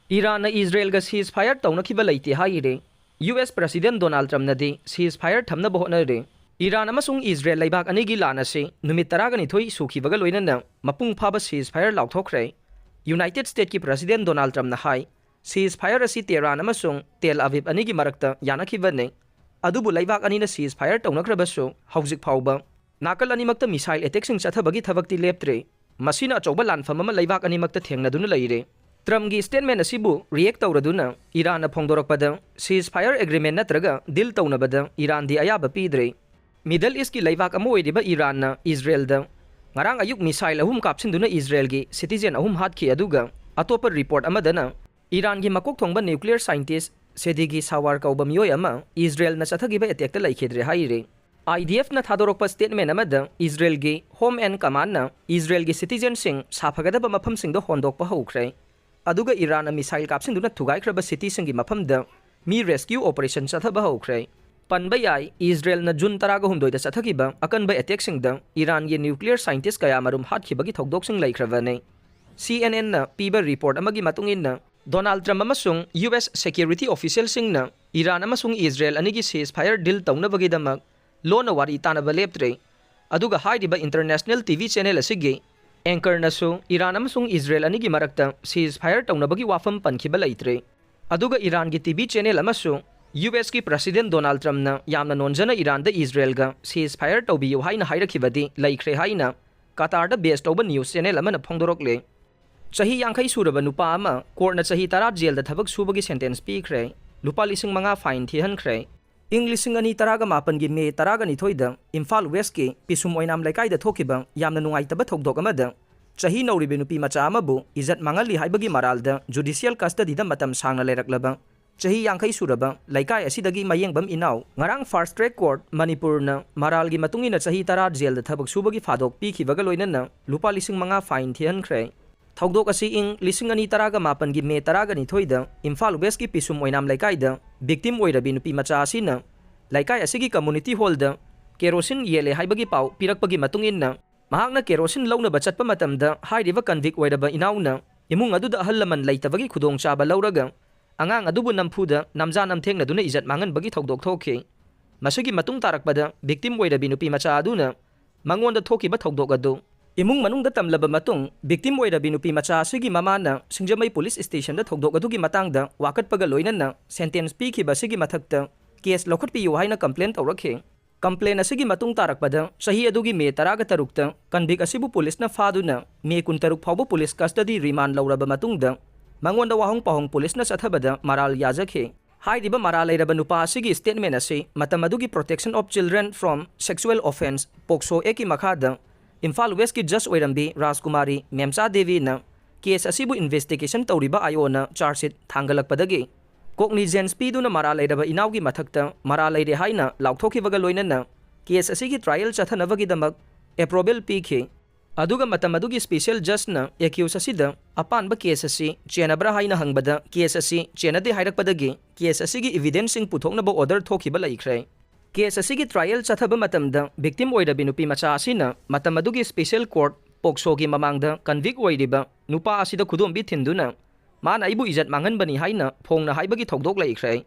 Iran Israel ga ceasefire Tounakhiba Leite Hairi. US President Donald Trump nadi Ceasefire Thamnaba Hotnari. Iran amasung Israel laibak anigi lana se numit taragani thoi sukhibaga loinana mapung phaba ceasefire lauthokre. United States ki President Donald Trump na hai ceasefire asi Tehran amasung Tel Aviv anigi marakta yanakhibane. Adubu laibak anina ceasefire taunakrabasu hauzik phauba nakal animakta missile attack sing chathabagi thabakti leptre. Masina achauba lanfam ama laibak animakta thengnaduna leire. Trump ki statement asibu react tawraduna Iran na phongdorakpada ceasefire agreement natraga deal tawnabada Iran di ayaba pidre. Middle East ki laibak amo oidiba Iran na Israel da ngarang ayuk missile ahum kapsinduna Israel gi citizen ahum hatkhi aduga atopa report amadana Iran gi makok thongba nuclear scientist sedigi sawar kauba miyoi ama Israel na chathagiba attack ta laikhedre haire. IDF na thadorokpa statement amada Israel gi home and command na Israel gi citizen sing safagadaba mafam sing do hondokpa hokre. Aduga Iran na missile kapsinduna thugaikraba city singi mafamda mi rescue operation chathaba hokre. Panba yai Israel na June taraga humdoida chathagiba akanba attack singda Iran gi nuclear scientist kaya marum hatkibagi thokdok sing laikravane. CNN na piba report amagi matungin na Donald Trump amasung US security official sing na Iran amasung Israel anigi ceasefire deal tawnabagi damak lona wari tanaba leptre. Aduga haidiba international TV channel asigi anchor nasu Iran amasung Israel anigi marakta ceasefire tawnabagi wafam pankhiba leitre. Aduga Iran gi TV channel amasu US ki President Donald Trump na yamna nonjana Iran da Israel ga ceasefire tawbiyo haina hairakibadi laikre haina Qatar da based over news channel amana phongdorokle. Chahi yankhai suraba nupa ama court na chahi tara jail da thabak subagi sentence pikre. Lupa lising mga fine thihankhre. English ani taraga mapan gi me taraga ni thoida Imphal West ki pisum oinam laikai da thokiba yamna nungaitaba thokdok amada chahi nauribe nupi macha amabu izat mangali haibagi maralda judicial custody da matam sangna leraklaba chahi yankhai suraba laikai asidagi mayengbam inaw ngarang first track court Manipur na maral gi matungina chahi tara jail da thabak subagi fadok pikhibaga loinana lupa lising mga fine thihankhre. Thokdok asi ing lising ani taraga mapan gi me taraga ni thoida Imphal West ki pisum oinam laikai da victim oirabi nupi macha asina laikai asigi community hall da kerosene yele haibagi pau pirakpagi matungin na mahakna kerosene launa ba chatpa matamda hairiba convict oiraba inauna imung aduda ahal laman leitabagi khudong chaba lauraga angang adubu nampuda namja namthengna duna izat mangan bagi thokdok thokhe. Masigi matung tarakpada victim oirabi nupi macha aduna mangonda thokiba thokdok adu imung manungda tamlaba matung victim oirabi nupi macha asigi mamana singjamai police station da thokdok adugi matangda wakatpaga loinana sentence pikhiba sigi mathakta case lokhatpiyo haina complaint tawrakhe. Complaint asigi matung tarakpada sahi adugi me taraga tarukta convict asibu police na faduna me kuntaruk phawbo police custody remand lauraba matungda mangonda wahong pahong police na sathabada maral yajakhe. Hairiba maral lairaba nupa asigi statement ase matam adugi protection of children from sexual offense pokso eki makhada Imphal West ki Judge oirambi Rajkumari Memcha Devi na case asibu investigation tawriba ayona charge sheet thangalakpadagi cognizance piduna maral lairaba inawgi mathakta maral laire haina lauthokhibaga loinana case asigi trial chathanabagi damak approval pikhe. Aduga matam adugi special judge na accuse asida apanba case asi chenabra haina hangbada case asi chenade hairakpadagi case asigi evidence sing puthoknaba order thokhiba laikhre. Case asigi trial chathaba matamda victim oirabi nupi macha asina matam adugi special court pokso gi mamangda convict oiriba nupa asida khudumbi thinduna mana ibu izat manganbani haina phongna haibagi thokdok laikhre.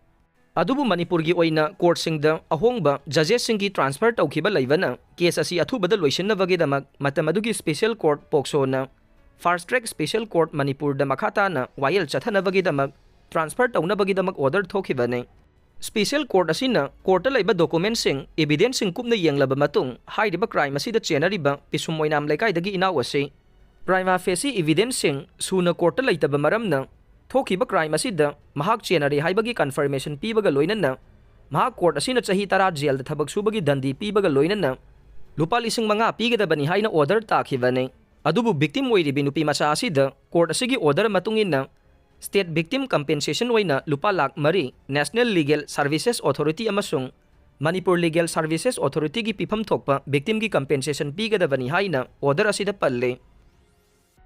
Adubu Manipur gi oina court singda ahongba judges singi transfer tawkhiba laibana case asi athubada loisinabagi damak matam adugi special court pokso na first track special court Manipur da makhata na wayel chathanabagi damak transfer tawnabagi damak order thokhibane. Special court asina court laiba documents sing evidence sing kupna yenglaba matung hairiba crime asida chenariba pisum oinam laikai dagi inaw ase prima facie evidence sing suna court laitaba maramna thokiba crime asida mahak chenari haibagi confirmation pibaga loinana mahak court asina chahi tara jail da thabak subagi dandi pibaga loinana lupa lising mga pigadabani haina order takhibane. Adubu victim oiribi nupi macha asida court asigi order matungina State Victim Compensation oina lupa lakh mari National Legal Services Authority amasung Manipur Legal Services Authority gi pifam thokpa victim gi compensation pigadabani haina order asida palle.